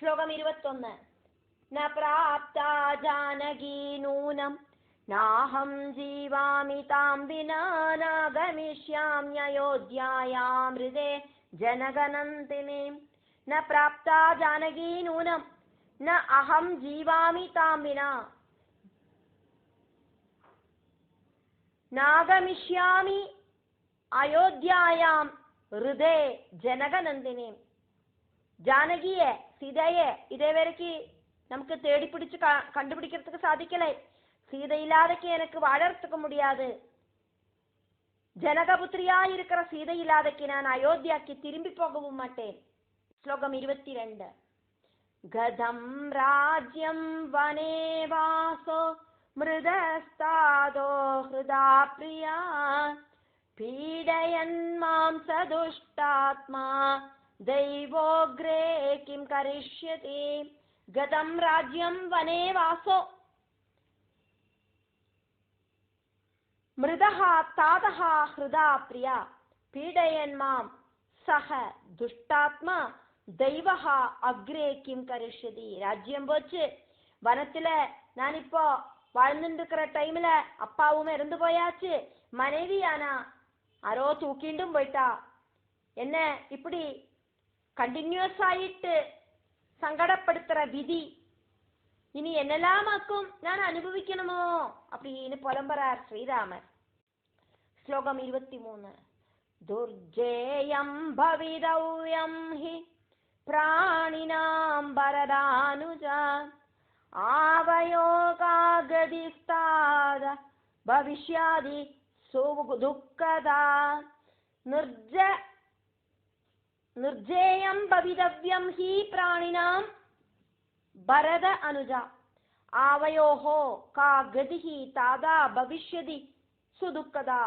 ശ്ലോകം 21. ന പ്രാപ്താ ജാനകീ നൂനം നാഹം ജീവാമി താം വിനാ നാഗമിഷ്യാമ്യയോധ്യായാമൃതേ ജനകനന്ദിനീ. ന പ്രാപ്താ ജാനകീ നൂനം ന അഹം ജീവാമി താം വിനാ നാഗമിഷ്യാമി അയോധ്യായാം ഹൃദേ ജനകനന്ദിനി. ജാനകിയെ, സീതയെ ഇതേവരയ്ക്ക് നമുക്ക് തേടിപ്പിടിച്ച് കണ്ടുപിടിக்கிறதுக்கு സാധിക്കலை. சீதையில்லாதக்கு எனக்கு வாழறதுக்கு முடியாது. ஜனகபுத்திரியாயிருக்கிற சீதை இல்லாதக்கு நான் அயோத்தியாக்கு திரும்பி போகவும் மாட்டேன். ஸ்லோகம் 22. கதம் ராஜ்யம் வனே வாசோ மிருதஸ்தாதோ ஹிருதா பிரியா பீடயன் மாம் சதுஷ்டாத்மா தெய்வோக்ரே கிம் கரிஷ்யதி. கதம் ராஜ்யம் வனே வாசோ മൃദഃ താതഃ ഹൃദാ പ്രിയ പീഡയൻ മാം സഹ ദുഷ്ടാത്മാ ദൈവഃ അഗ്രേ കിം കരിഷ്യതി. രാജ്യം പോச்சு വനത്തില് ഞാനിപ്പോ வாழ்ந்துருக்கிற டைம்ல அப்பாவும் இறந்து போயாச்சு, மனைவியானா யாரோ தூக்கிண்டும் போயிட்டா. என்ன இப்படி கண்டினியூஸ் ஆயிட்டு சங்கடப்படுத்துற விதி இனி என்னெல்லாமாக்கும் நான் அனுபவிக்கணுமோ அப்படின்னு புலம்புறார் ஸ்ரீராமர். ஸ்லோகம் 23. துர்ஜேயம் பவிதவ்யம் ஹி பிராணினாம் பரதானுஜா ஆவயோகாகதிஸ்தாத பவிஷ்யாதி சுதுக்கதா. நிர்ஜேயம் பவிதவ்யம் ஹி பிராணினாம் பரத அனுஜா ஆவயோஹோ கா கதிஹி தாதா பவிஷ்யதி சுதுக்கதா.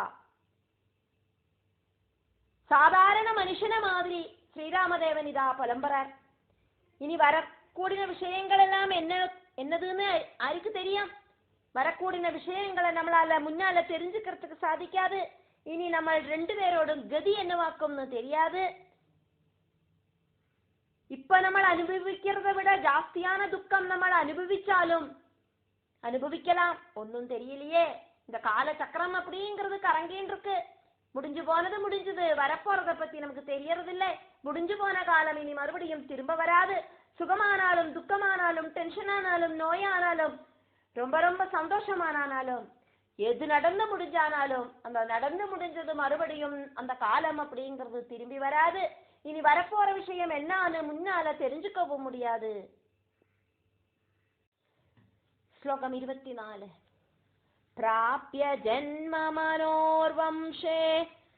சாதாரண மனுஷன மாதிரி ஸ்ரீராமதேவன் இதா புலம்புறார். இனி வரக்கூடின விஷயங்கள் எல்லாம் என்னதுன்னு யாருக்கு தெரியும்? வரக்கூடின விஷயங்களை நம்மளால முன்னால தெரிஞ்சுக்கிறதுக்கு சாதிக்காது. இனி நம்ம ரெண்டு பேரோட கதி என்னவாக்கும்னு தெரியாது. இப்ப നമ്മൾ അനുഭവിக்கிறத விட ஜாஸ்தியான துக்கம் നമ്മൾ அனுபவிச்சாலும் அனுபவிக்கலாம், ஒன்னும் தெரியலையே. இந்த கால சக்கரம் அப்படிங்கிறது கரங்கின்னு இருக்கு. முடிஞ்சு போனது முடிஞ்சது, வரப்போறத பத்தி நமக்கு தெரியறதில்லை. முடிஞ்சு போன காலம் இனி மறுபடியும் திரும்ப வராது. சுகமானாலும் துக்கமானாலும் டென்ஷனானாலும் நோயானாலும் ரொம்ப ரொம்ப சந்தோஷமானாலும் எது நடந்து முடிஞ்சானாலும் அந்த நடந்து முடிஞ்சது மறுபடியும் அந்த காலம் அப்படிங்கிறது திரும்பி வராது. இனி வரப்போற விஷயம் என்னன்னு முன்னால தெரிஞ்சுக்கவும் முடியாது. ஸ்லோகம் 24. பிராப்ய ஜன்ம மனோர்வம்சே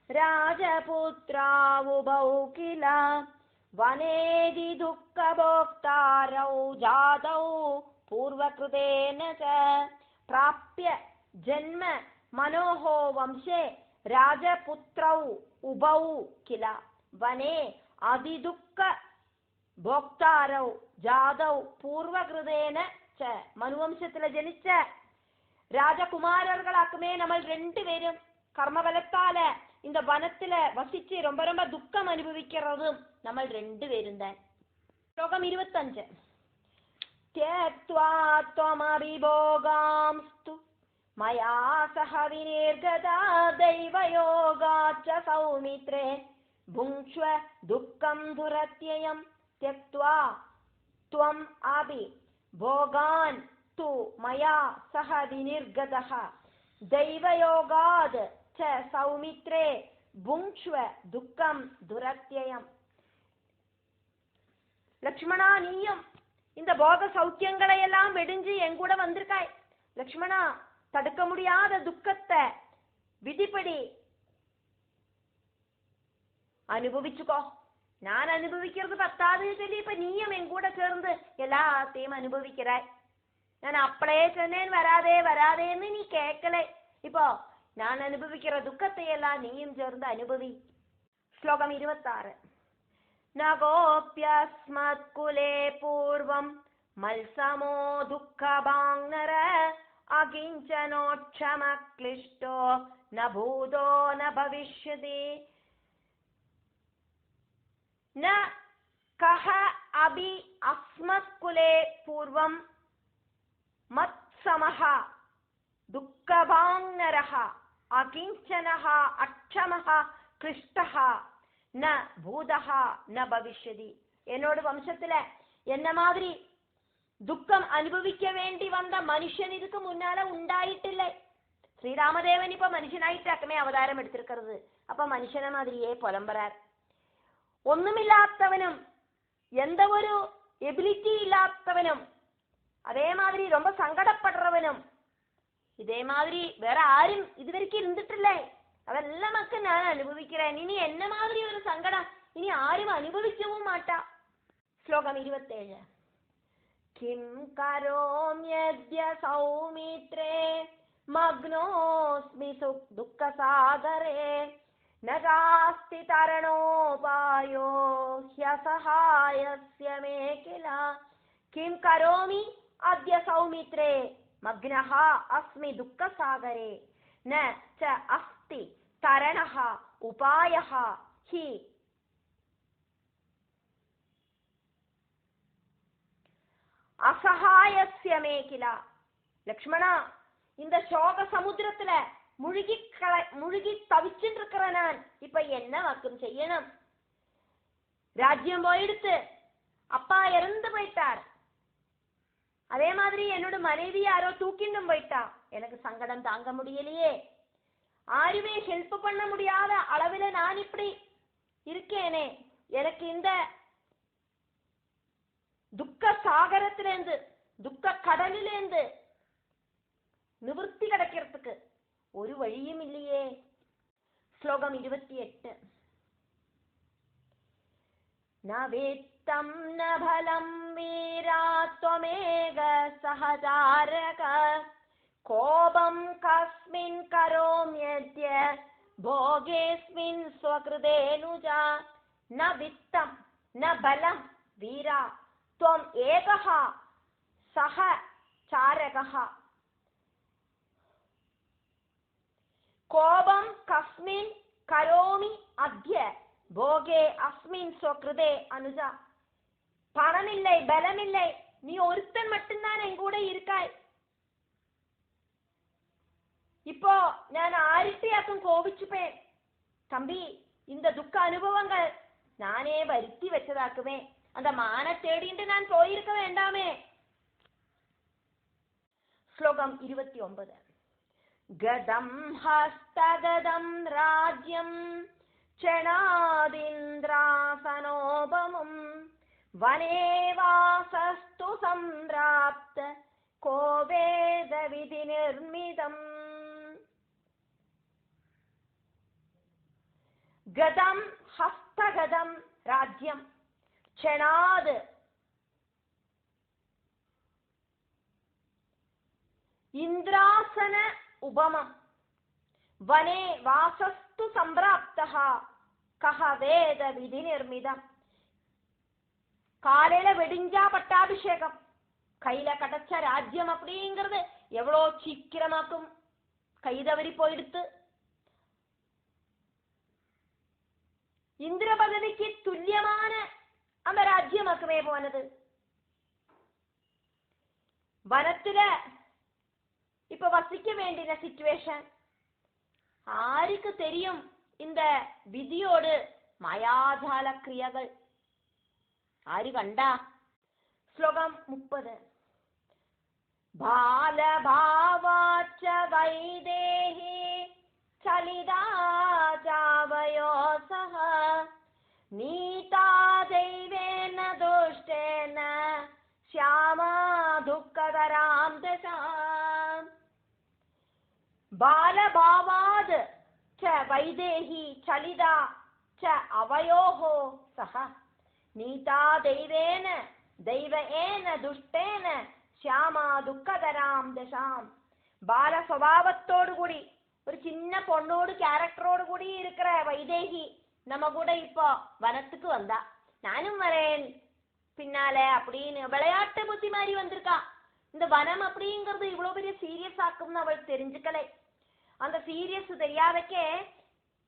ராஜபுத்ரா உபௌ கில வனேதி துக்க போக்தாரௌ ஜாதௌ பூர்வகிருதேன ச. பிராப்ய ஜன்ம மனோஹோ வம்சே ராஜபுத்ரௌ உபௌ கில വനേ അതിദുഃഖ ഭോക്താരൗ ജാതൗ പൂർവകൃതേന ച. മനുവംശത്തില് ജനിച്ച രാജകുമാരர்களாக்குமே നമ്മൾ രണ്ടുപേരും കർമ്മബലത്താല് இந்த വനത്തില് വസിച്ച് ரொம்ப ரொம்ப துக்கம் അനുഭവിக்கிறதும் നമ്മൾ രണ്ടുപേരും தான். ശ്ലോകം 25. ത്യക്ത്വാ ത്വമഭിഭോഗാംസ്തു മയാ സഹ വിനിർഗതാ ദൈവയോഗാച്ച സൗമിത്രേ ഭുങ്ക്ഷ്വ ദുഃഖം ദുരത്യയം. ത്യക്ത്വാ ത്വം അഭി ഭോഗാൻ തു മയാ സഹ വിനിർഗതഃ ദൈവയോഗാത് ച സൗമിത്രേ ഭുങ്ക്ഷ്വ ദുഃഖം ദുരത്യയം. லக்ஷ்மணா, நீயும் இந்த போக சௌக்கியங்களை எல்லாம் வெடிஞ்சு என் கூட வந்திருக்காய். லக்ஷ்மணா, தடுக்க முடியாத துக்கத்தை விதிப்படி അനുഭവിച്ചുക്കോ. ഞാൻ അനുഭവിക്കുന്നത് പത്താതെ ചൊല്ലി ഇപ്പൊ നീയും എൻ കൂടെ ചേർന്ന് എല്ലാത്തെയും അനുഭവിക്കരാய். ഞാൻ അപ്പളേ ചെന്നേൻ വരാതെ വരാതെന്ന് നീ കേക്കലേ. ഇപ്പോ ഞാൻ അനുഭവിക്കുന്ന ദുഃഖത്തെയെല്ലാം നീയും ചേർന്ന് അനുഭവി. ശ്ലോകം 26. നഗോപ്യസ്മത്കുലേ പൂർവം മത്സമോ ദുഃഖഭാങ്നര അകിഞ്ചനോക്ഷമക്ലിഷ്ടോ ന ഭൂതോ ന ഭവിഷ്യതി. ന കഹ അബി അസ്മത്കുലേ പൂർവം മത്സമഃ ദുഃഖഭാംനരഃ അകിഞ്ചനഃ അക്ഷമഃ ക്ലിഷ്ടഃ ന ഭൂതഃ ന ഭവിഷ്യതി. എന്നോട് വംശത്തിലെ എന്ന മാതിരി ദുഃഖം അനുഭവിക്ക വേണ്ടി വന്ന മനുഷ്യൻ ഇതുക്ക് മുന്നാലെ ഉണ്ടായിട്ടില്ലേ? ശ്രീരാമദേവൻ ഇപ്പൊ മനുഷ്യനായിട്ടാക്കമേ അവതാരം എടുത്തിരിക്കുന്നത്. അപ്പൊ മനുഷ്യനെ മാതിരിയെ പുലമ്പരാൻ ഒന്നുമില്ലാത്തവനും എந்த ഒരു എബിലിറ്റി ഇല്ലാത്തവനും അതേമാതിരി ரொம்ப സങ്കടപ്പെടുறവനും ഇതേമാതിരി വേറെ ആരും ഇതുവരെയ്ക്ക് ഇരുന്നിട്ടില്ലേ? അതെല്ലാമൊക്കെ ഞാൻ അനുഭവിக்கிறேன். ഇനി എന്നെ മാതിരി ഒരു സങ്കടം ഇനി ആരും അനുഭവിച്ചവും മാട്ടാ. ശ്ലോകം 27. കിം കരോമ്യദ്യ സൗമിത്രേ മഗ്നോസ്മി ദുഃഖസാഗരേ നാസ്തി തരണോപായോ ഹ്യസഹായസ്യ മേ കില. കിം കരോമി അദ്യ സൗമിത്രേ മഗ്നഃ അസ്മി ദുഃഖസാഗരേ ന ച അസ്തി തരണഃ ഉപായഃ ഹി அசகாயஸ்ய மே கில. லக்ஷ்மணா, இந்த சோக சமுத்திரத்துல முழுகி தவிச்சுட்டு இருக்கிற நான் இப்ப என்ன வாக்கும் செய்யணும்? ராஜ்யம் போயிடுத்து, அப்பா இறந்து போயிட்டார், அதே மாதிரி என்னோட மனைவி யாரோ தூக்கிண்டும் போயிட்டா. எனக்கு சங்கடம் தாங்க முடியலையே. ஆருமே ஹெல்ப் பண்ண முடியாத அளவுல நான் இப்படி இருக்கேனே. எனக்கு இந்த துக்க சாகரத்திலேருந்து துக்க கடலிலேருந்து நிவൃത്തി கிடைக்கிறதுக்கு ഒരു വഴിയും ഇല്ലയേ. ശ്ലോകം 28. നവേത്തം നഫലം വീരാത്വമേക സഹചാരക കോപം കസ്മിൻ കരോമ്യദ്യ ഭോഗേസ്മിൻ സ്വകൃതേനുജ ന വിത്തം ന ബലം വീരാ ത്വം ഏകഃ സഹ ചാരകഃ കോപം കസ്മിൻ കരോമി അദ്യ ഭോഗേ അസ്മിൻ സ്വകൃതേ അനുജ. പണമില്ലേ, ബലമില്ലേ, നീ ഒരുത്തൻ மட்டும்தான் என் கூட இருக்காய். இப்போ நான் ஆரிட்டையாக்கும் கோபிச்சுப்பேன். தம்பி, இந்த துக்க அனுபவங்கள் நானே வருத்தி வச்சதாக்குமே. அந்த மான தேடிட்டு நான் போயிருக்க வேண்டாமே. ശ്ലോകം 29. ഗദം ഹസ്തഗദം രാജ്യം ക്ഷണാദിന്ദ്രാസനോപമം വനേവാസസ്തു സംപ്രാപ്ത കോ വേദവിധി നിർമ്മിതം. ഗദം ഹസ്തഗദം രാജ്യം ക്ഷണാത് ഇന്ദ്രാസന ഉപമം വനേ വാസസ്തു സംപ്രാപ്തഃ കഹ വേദ വിധി നിർമ്മിതം. காலையில வெடிஞ்சா பட்டாபிஷேகம், கையில கிடைச்ச ராஜ்யம் அப்படிங்கிறது எவ்வளோ சீக்கிரமாக்கும் கைதவறி போயிடுத்து. இந்திர பதவிக்கு துல்லியமான அந்த ராஜ்யமாக்குமே போனது. വനത്തില இப்ப வசிக்க வேண்டிய சிச்சுவேஷன் ஆருக்கு தெரியும்? இந்த விதியோடு மாயாஜால கிரியைகள் ആര് കണ്ടാ? ശ്ലോകം 30. ബാലഭാവാച്ച വൈദേഹി ചലിതാചാവയോ സഹ നീതാ ദൈവേന ദുഷ്ടേന ശ്യാമാ ദുഃഖകരാം ദശാം. ബാലഭാവാത് ച വൈദേഹി ചലിതാ ച അവയോഹോ സഹ നീതാ ദൈവേന ദൈവേന ദുഷ്ടേന ശ്യാമാ ദുഃഖകരാം ദശാം. ബാല സ്വഭാവത്തോടുകൂടി ഒരു சின்ன பொண்ணோடு கேரக்டரோடு கூடி இருக்கிற வைதேகி நம்ம கூட இப்போ வனத்துக்கு வந்தா. நானும் வரேன் பின்னாலே அப்படின்னு விளையாட்டு புத்தி மாதிரி வந்திருக்கா. இந்த வனம் அப்படிங்கிறது இவ்வளவு பெரிய சீரியஸ் ஆக்கும்னு அவள் தெரிஞ்சுக்கலை. அந்த சீரியஸ் தெரியாதக்கே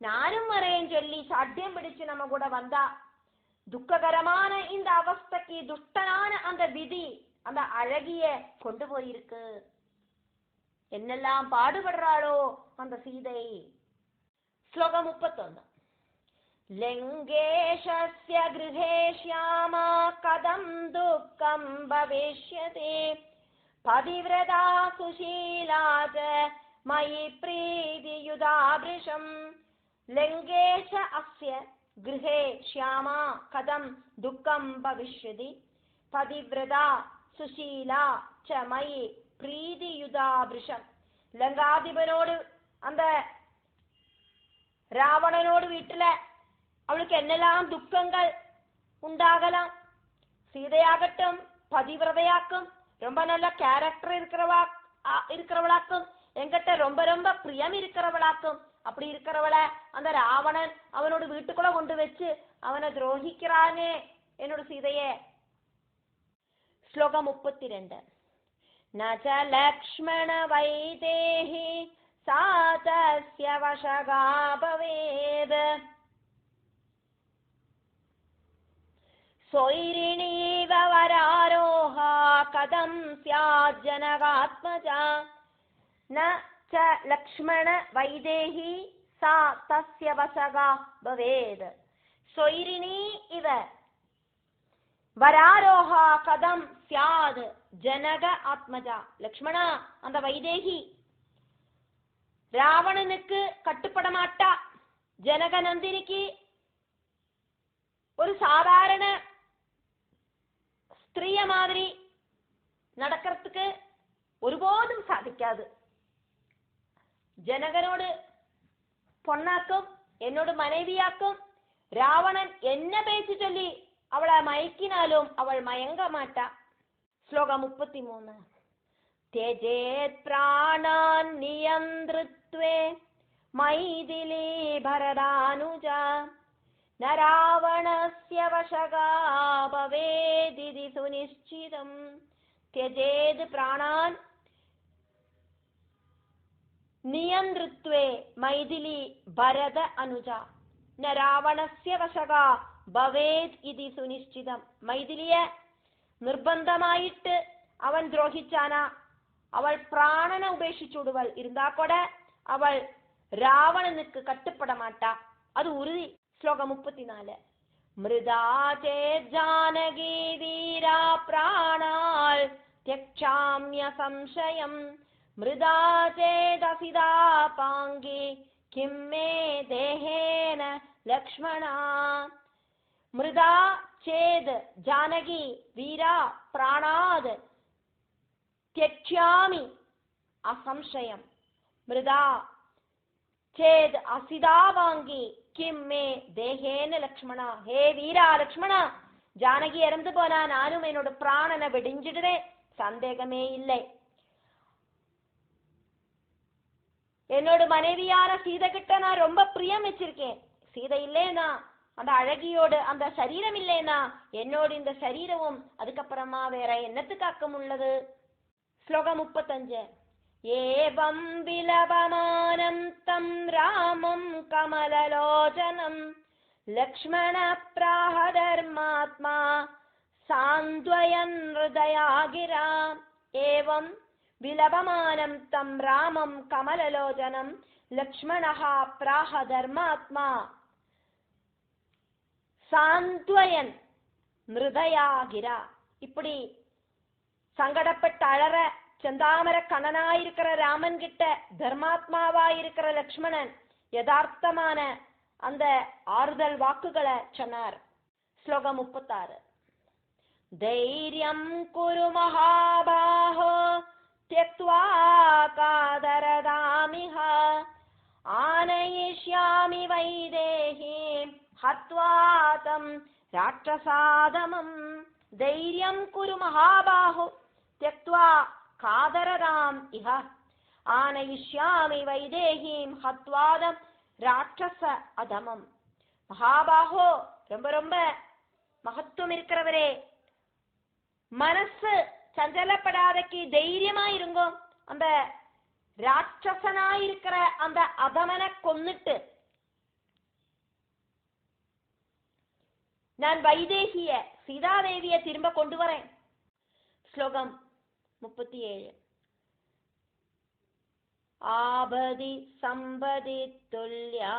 நானும் வரேன்னு சொல்லி சாட்டியம் பிடிச்சு நம்ம கூட வந்தா. துக்ககரமான இந்த அவஸ்தைக்கு துஷ்டனான அந்த விதி அந்த அழகிய கொண்டு போயிருக்கு. என்னெல்லாம் பாடுபடுறாளோ அந்த சீதை. ஸ்லோகம் 31. லங்கேஷஸ்ய கிருஹே ஷ்யாமா கதம் துக்கம் பவிஷ்யதே பதிவ்ரதா சுஷீலா ச மயி ப்ரீதியுதாபிருஷம். லங்கேஷ அஸ்ய கிருஹே ஷ்யாமா கதம் துக்கம் பவிஷ்யதி பதிவ்ரதா சுஷீலா ச மயி பிரீதியுதாபிருஷம். லங்காதிபனோடு அந்த ராவணனோடு வீட்டுல அவளுக்கு என்னெல்லாம் துக்கங்கள் உண்டாகலாம். சீதையாகட்டும் பதிவிரதையாக்கும் ரொம்ப நல்ல கேரக்டர் இருக்கிறவளாக்கும் என்கிட்ட ரொம்ப ரொம்ப பிரியம் இருக்கிறவளாக்கும். அப்படி இருக்கிறவளை அந்த ராவணன் அவனோட வீட்டுக்குள்ள கொண்டு வச்சு அவனை துரோகிக்கிறானே என்னோட சீதையே. ஸ்லோகம் 32. நச லக்ஷ்மண வைதேஹி சாதஸ்ய வசகா பவேத் சொய்ரிணீவ வராரோஹா கதம் ஸ்யாத் ஜனகாத்மஜா. ந ச லக்ஷ்மண வைதேஹி சா தஸ்ய வசகா பவேத் சொய்ரிணீ இவ வராரோஹா கதம் ஸ்யாத் ஜனக ஆத்மஜா. லக்ஷ்மணா அந்த வைதேகி ராவணனுக்கு கட்டுப்பட மாட்டா. ஜனக நந்தினிக்கு ஒரு சாதாரண ஸ்திரீய மாதிரி நடக்கிறதுக்கு ஒருபோதும் சாதிக்காது. ஜனகனோடு பொண்ணாக்கும் என்னோட மனைவியாக்கும் ராவணன் என்ன பேச்சு சொல்லி அவளை மயக்கினாலும் அவள் மயங்க மாட்டா. ஸ்லோகம் 33. त्यजेत् प्राणान् नियन्त्रित्वे मैथिली भरदानुजा न रावणस्य वशगा भवेदिति सुनिश्चितम्. त्यजेत् प्राणान् नियन्त्रित्वे मैथिली भरद अनुजा न रावणस्य वशगा भवेत् इति सुनिश्चितम्. मैथिलिയെ നിർബന്ധമായിട്ട് അവൻ ദ്രോഹിച്ചാനാ അവൾ പ്രാണനെ ഉപേക്ഷിച്ചുടുവൾ இருந்தா கூட அவள் ராவணனுக்கு கட்டுப்பட மாட்டா. அது உறுதி. ஸ்லோகம் 34. மிருதா சேத் ஜானகி வீரா பிராணால் த்யக்ஷாம்ய சம்சயம் மிருதா சேத் அசிதா பாங்கி கிம் மே தேஹேன லக்ஷ்மணா. மிருதா சேத் ஜானகி வீரா பிராணாத் த்யக்ஷாமி அசம்சயம் மிருதா சேத் அசிதா வாங்கி கிம் மே தேஹேன லக்ஷ்மணா. ஹே வீரா லக்ஷ்மணா, ஜானகி இறந்து போனா நானும் என்னோட பிராணனை வெடிஞ்சிடுறேன், சந்தேகமே இல்லை. என்னோட மனைவியான சீதை கிட்ட நான் ரொம்ப பிரியம் வச்சிருக்கேன். சீதை இல்லேனா அந்த அழகியோடு அந்த சரீரம் இல்லேனா என்னோட இந்த சரீரமும் அதுக்கப்புறமா வேற என்னத்துக்காக்கம் உள்ளது. ஸ்லோகம் 35. ஏவம் விலபமானம் தம் ராமம் கமலலோச்சனம் லக்ஷ்மண பிராஹ தர்மாத்மா சாந்த்வயன் ஹிருதயாகிரா. ஏவம் விலபமானம் தம் ராமம் கமலலோச்சனம் லக்ஷ்மணः பிராஹ தர்மாத்மா சாந்த்வயன் ஹிருதயாகிரா. இப்படி சங்கடப்பட்ட அழற செந்தாமர கண்ணனாயிருக்கிற ராமன் கிட்ட தர்மாத்மாவாயிருக்கிற லக்ஷ்மணன் யதார்த்தமான அந்த ஆறுதல் வாக்குகளை சொன்னார். ஸ்லோகம் 36. தைரியம் குரு மகாபாஹோ த்யக்த்வா காதரதாமிஹ ஆனயிஷ்யாமி வைதேஹீம் ஹத்வா தம் ராட்சசாதமம். தைரியம் குரு மகாபாஹோ த்யக்த்வா காதரதாம் இஹ ஆனயிஷ்யாமி வைதேஹீம் ஹத்வாதம் ராட்சச அதமம். மகாபாஹோ ரொம்ப ரொம்ப மகத்துவம் இருக்கிறவரே, மனசு சஞ்சலப்படாதக்கு தைரியமா இருங்கோ. அந்த ராட்சசனாயிருக்கிற அந்த அதமனை கொன்னுட்டு நான் வைதேகிய சீதாதேவியை திரும்ப கொண்டு வரேன். ஸ்லோகம் 37. ஆபதி சம்பதி துல்யா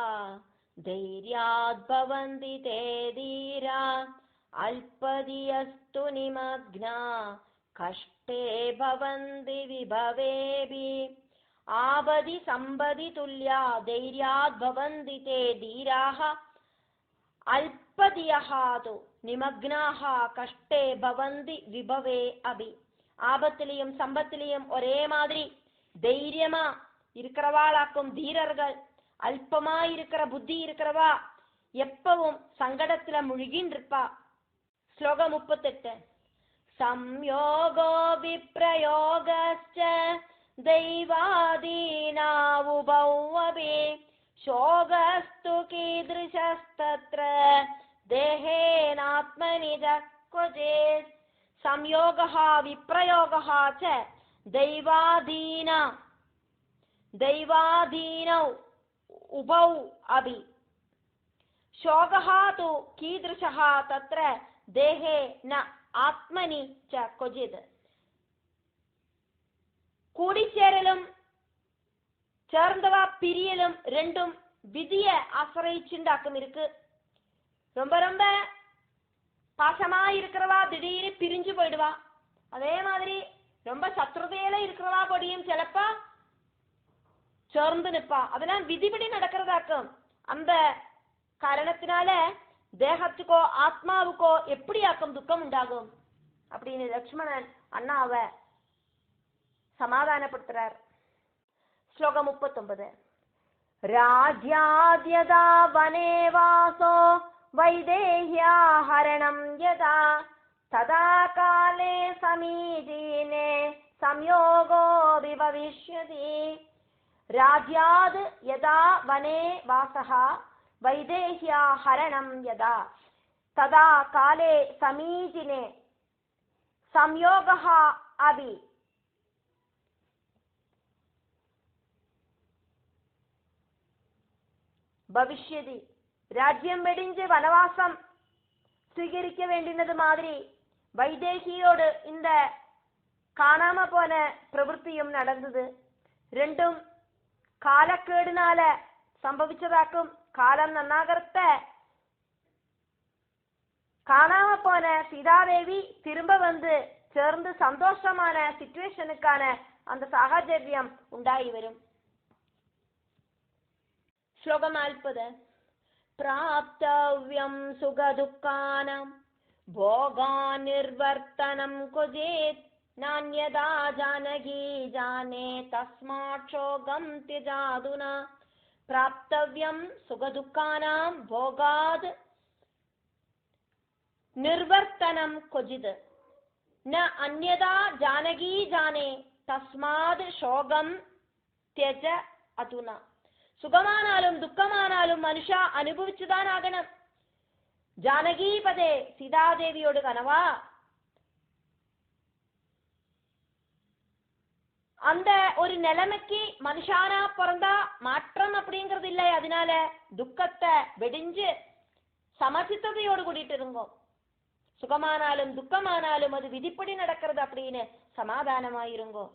தைர்யாத் பவந்தி தே தீரா அல்பதி அஸ்து நிமக்னா கஷ்டே பவந்தி விபவேபி. ஆபதி சம்பதி துல்யா தைர்யாத் பவந்தி தே தீராஹ அல்பதியஹாது நிமக்னாஹ கஷ்டே பவந்தி விபவே அபி. ஆபத்திலையும் சம்பத்திலையும் ஒரே மாதிரி தைரியமா இருக்கிறவாளாக்கும் தீரர்கள். அல்பமா இருக்கிற புத்தி இருக்கிறவா எப்பவும் சங்கடத்துல முழுகின் இருப்பா. ஸ்லோகம் 38. சம்யோகோ விப்ரயோகஸ்ச தெய்வாதீனா உபௌ அபி சோகஸ்து கீதృశஸ்தத்ர தேஹேனாத்மனி க்வசித். संयोगः विप्रयोगः च दैवाधीनौ उभौ अपि. शोकः तु कीदृशः तत्र देहे न आत्मनि च क्वचित्. கூடிச்சேரலும் சேர்ந்தவா பிரியலும் ரெண்டும் விதிய ஆசிரிச்சுண்டாக்கும் இருக்கு. ரொம்ப ரொம்ப பாசமா இருக்கிறவா திடீர்னு பிரிஞ்சு போயிடுவா. அதே மாதிரி ரொம்ப சத்ருதையில இருக்கிறவா பொடியும் சிலப்பா சேர்ந்து நிற்பா. அதெல்லாம் விதிபடி நடக்கிறதாக்கும். அந்த காரணத்தினால தேகத்துக்கோ ஆத்மாவுக்கோ எப்படியாக்கும் துக்கம் உண்டாகும் அப்படின்னு லக்ஷ்மணன் அண்ணாவை சமாதானப்படுத்துறார். ஸ்லோகம் 39. ராஜ்யாத்யதா வனே வாசோ வைதேஹ்யா ஹரணம் யதா ததா காலே சமீதீனே சம்யோகோ விபவிஷ்யதி. ராஜ்யாத் யதா வனே வாசஹ வைதேஹ்யா ஹரணம் யதா ததா காலே சமீதீனே சம்யோகः அபி. பவிஷ்யதி. ராஜ்யம் வெடிஞ்சு வனவாசம் സ്വീകരിக்க வேண்டினது மாதிரி வைதேகியோடு இந்த காணாம போன பிரவൃத்தியும் நடந்தது. ரெண்டும் காலக்கேடுனால சம்பவிச்சதாக்கும். காலம் நன்னாகரத்த காணாம போன சீதாதேவி திரும்ப வந்து சேர்ந்து சந்தோஷமான சிச்சுவேஷனுக்கான அந்த சாகச்சரியம் உண்டாகி வரும். ஸ்லோகம் 40. பிராப்தவ்யம் சுகதுக்கானாம் போகான் நிர்வர்த்தனம் குஜேத் நான்யதா ஜானகி ஜானே தஸ்மாத் சோகம் த்யஜாதுனா. பிராப்தவ்யம் சுகதுக்கானாம் போகாத் நிர்வர்த்தனம் குஜித் ந அன்யதா ஜானகி ஜானே தஸ்மாத் சோகம் த்யஜ அதுனா. சுகமானாலும் துக்கமானாலும் மனுஷா அனுபவிச்சுதான் ஆகணும். ஜானகி பதே சீதாதேவியோடு கனவா அந்த ஒரு நிலைமைக்கு மனுஷானா பிறந்தா மாற்றம் அப்படிங்கிறது இல்லை. அதனால துக்கத்தை வெடிஞ்சு சமசித்ததையோடு கூட்டிட்டு இருங்கோ. சுகமானாலும் துக்கமானாலும் அது விதிப்படி நடக்கிறது அப்படின்னு சமாதானமாயிருங்கோ.